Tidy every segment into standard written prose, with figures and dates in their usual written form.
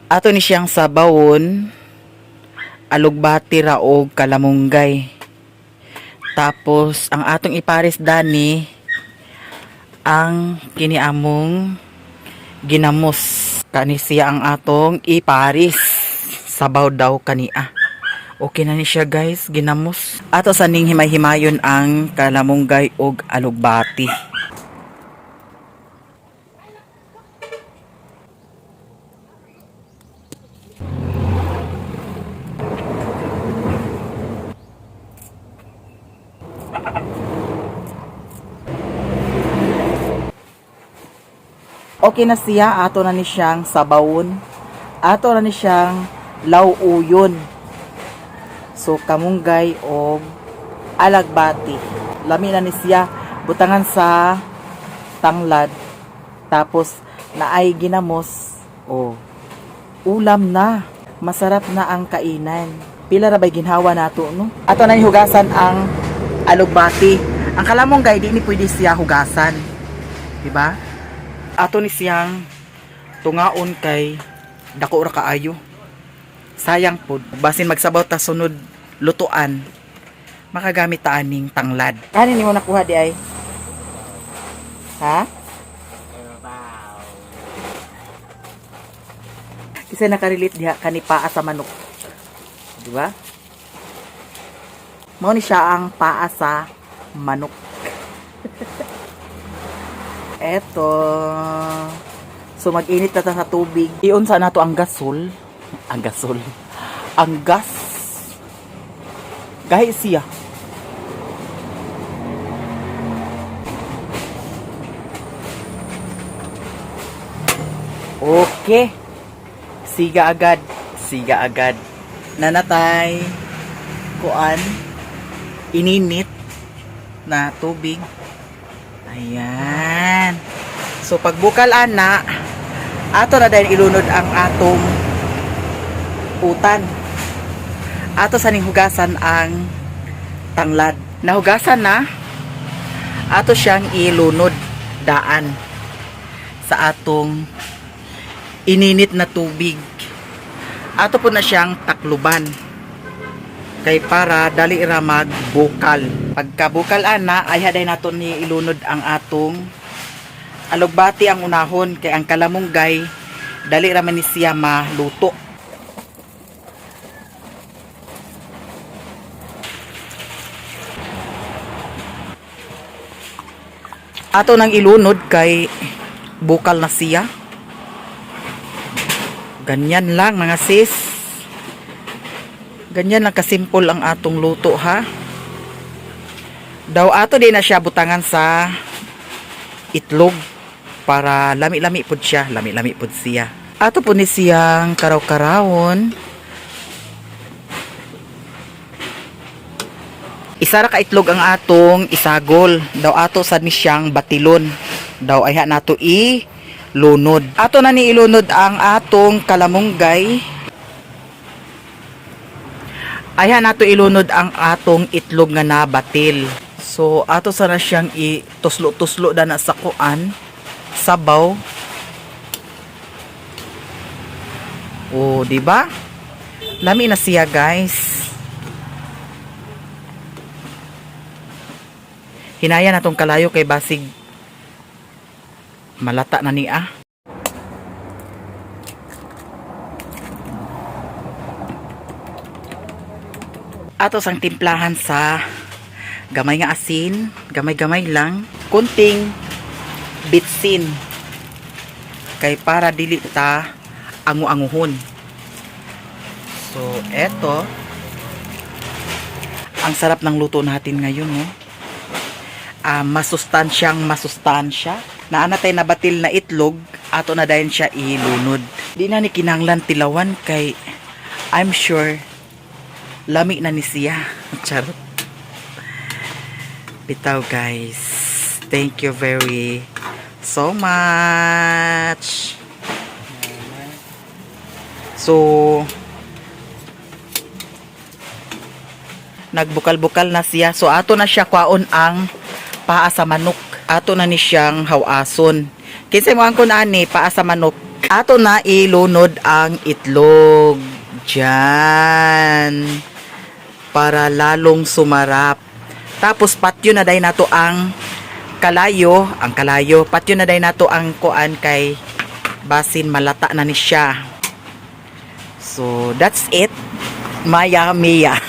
Ato ni siyang sabawon, alugbati ra og kalamunggay. Tapos ang atong ipares dani ang kiniamong ginamos. Kani siya ang atong iparis. Sabaw daw kania. Okay na ni siya guys, ginamos. Ato sa ning himay-himayon ang kalamunggay og alugbati. Okay na siya, ato na ni siyang sabawon. Ato na ni siyang lauuyon. So kamunggay o alagbati. Lami na ni siya, butangan sa tanglad. Tapos naay ginamos. Oh, ulam na. Masarap na ang kainan. Pila ra bay ginhawa nato no? Ato na ni hugasan ang alugbati. Ang kalamunggay di ni pwede siya hugasan. Diba? Ato ni siyang tungaon kay dako ra kaayo. Sayang pod basin magsabaw ta sunod lutuan. Makagamit ta aning tanglad. Ani nimo nakuha di ay? Ha? Kasi nakarelate diha kani paa sa manok. Di ba? Mao ni siya ang paa sa manok. Eto. So mag-init na sa tubig. Iunsa na to ang gasol. Ang gasol. Ang gas. Gahi siya. Okay. Siga agad. Siga agad. Nanatay. Kuan. Ininit na tubig. Ayan. So pagbukal ana, ato na dahil ilunod ang atong utan. Ato sa ning hugasan ang tanglad. Nahugasan na, ato siyang ilunod daan sa atong ininit na tubig. Ato po na siyang takluban. Kay para dali ra magbukal. Pagkabukal ana ay haday naton ni ilunod ang atong alugbati ang unahon kay ang kalamunggay dali ra man ni siya maluto. Ato nang ilunod kay bukal na siya. Ganyan lang mga sis. Ganyan lang kasimpol ang atong luto ha. Daw ato din na siya butangan sa itlog para lami-lami pod siya, lami-lami pod siya. Ato po ni siyang karaw-karawon. Isa ra ka itlog ang atong isagol. Daw ato sad ni siyang batilon. Daw ayha nato ilunod. Ato na ni ilunod ang atong kalamunggay. Ayha nato ilunod ang atong itlog nga nabatil. So ato sana siyang ituslo-tuslo na sa kuan, sabaw. Oh, di ba? Lami na siya, guys. Hinaya natong kalayo kay basig malata na niya. Ato sang timplahan sa gamay nga asin, gamay-gamay lang, kunting bitsin kay para dili ta angu-anguhon. So eto ang sarap ng luto natin ngayon, no? Masustansyang masustansya. Naanatay na batil na itlog, ato na dayon siya ilunod. Di na ni kinanglan tilawan kay I'm sure lami na ni siya. Charot. Bitaw guys. Thank you very so much. So nagbukal-bukal na siya. So ato na siya kwaon ang paa sa manok. Ato na ni siyang hawason. Kinsa mo ang kun ani paa sa manok Ato na ilunod ang itlog. Diyan. Para lalong sumarap. Tapos patyo na day nato ang kalayo. Patyo na day nato ang kuan kay basin malata na ni siya. So, that's it. Maya Mia.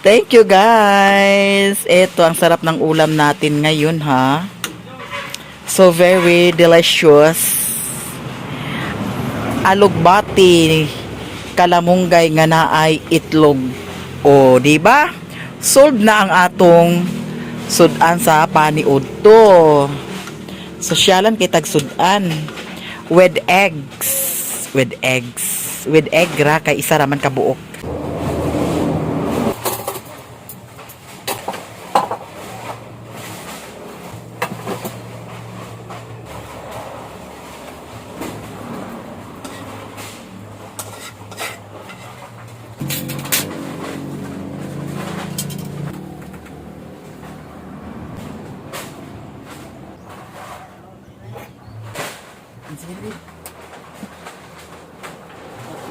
Thank you guys. Ito ang sarap ng ulam natin ngayon ha. So very delicious. Alugbati kalamunggay nga naay itlog. O, di ba? Solved na ang atong sudan sa paniud to. Sosyalan kitag sudan with eggs. With egg ra kay isa raman ka buok.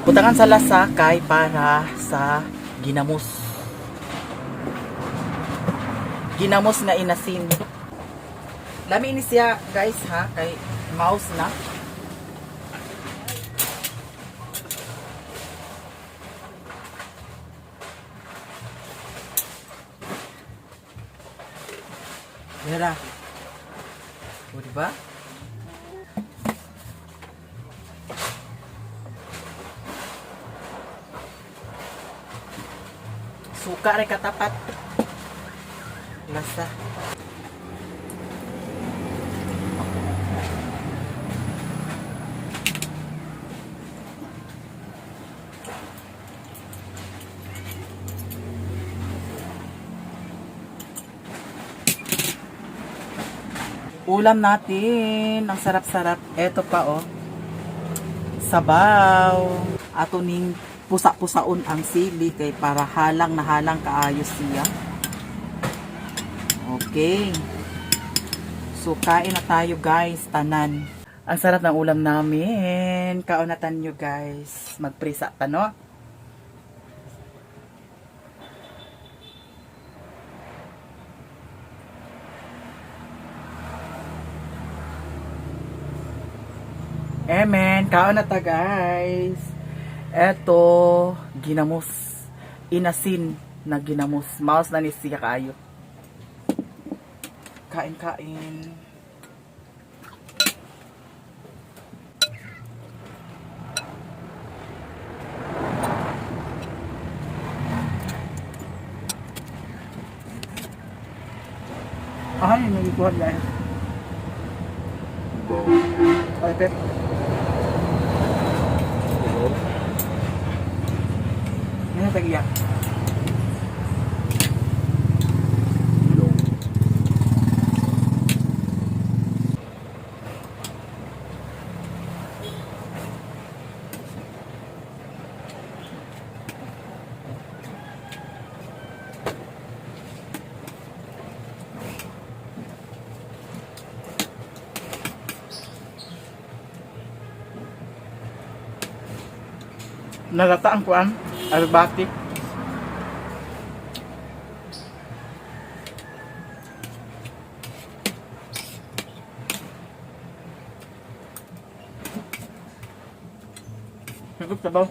Butangan sa lasakay para sa ginamos. Ginamos nga inasin. Lami ini siya guys ha, kay mouse na. Dara. O diba? Suka rin katapat. Lasa. Ulam natin. Ang sarap-sarap. Eto pa oh. Sabaw. Ato ning pusa-pusaon ang sili kay para halang na halang kaayos siya. Okay. So kain na tayo guys, tanan. Ang sarap ng ulam namin. Kaunatan nyo guys. Magprisa pa no? Amen. Kaon na ta guys. Eto, ginamos. Inasin na ginamos. Mouse na ni siya kaayo. Kain-kain. Ay, nagikuhan guys. Ay, Pep. Ano tagiya? Nalata ang kuan, albati. Nagup sabaw.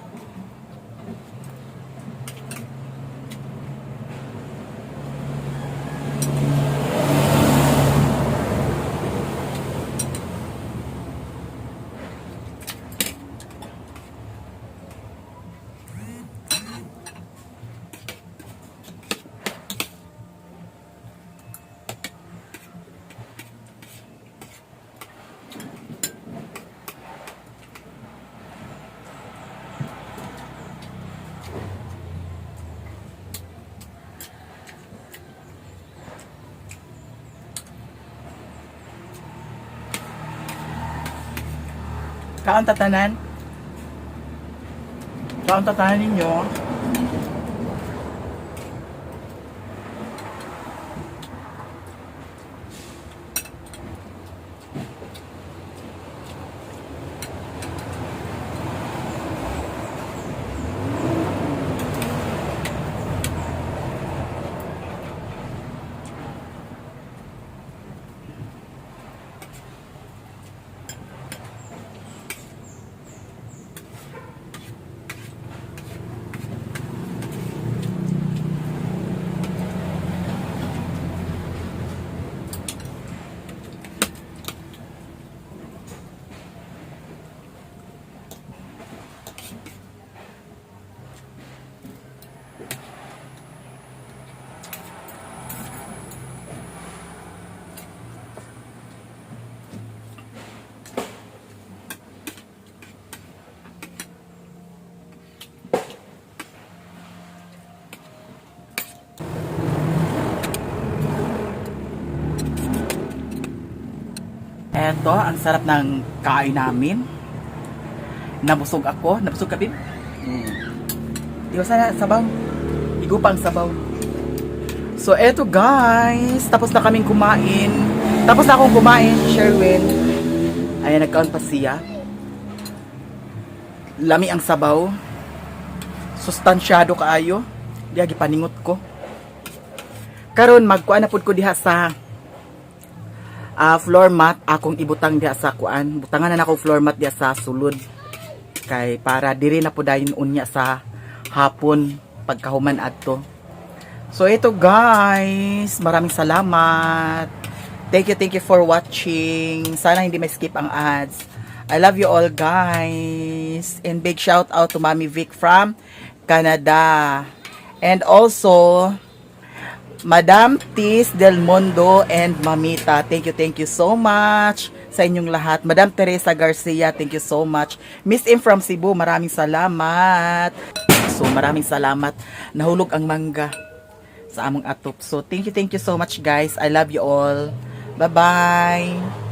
Kaon tatanan? Kaon tatanan ninyo? Eto, ang sarap ng kain namin. Nabusog ako. Nabusog ka, babe? Di ba sana sabaw? Igo pa ang sabaw. So, eto guys. Tapos na kaming kumain. Tapos na akong kumain, Sherwin. Ayan, nagkaon pa siya. Lami ang sabaw. Sustansyado kaayo. Di agi paningot ko. Karon magkuan na pud ko diha sa floor mat. Akong ibutang diha sa kuan. Butangan na akong floor mat diha sa sulod. Kay para diri na pud dayon unya sa hapon pagkahuman adto. So ito guys, maraming salamat. Thank you for watching. Sana hindi may skip ang ads. I love you all guys. And big shout out to Mami Vic from Canada. And also Madam Tis Del Mundo and Mamita. Thank you so much sa inyong lahat. Madam Teresa Garcia, thank you so much. Miss Im from Cebu, maraming salamat. So maraming salamat. Nahulog ang mangga sa among atop. So thank you so much guys. I love you all. Bye-bye.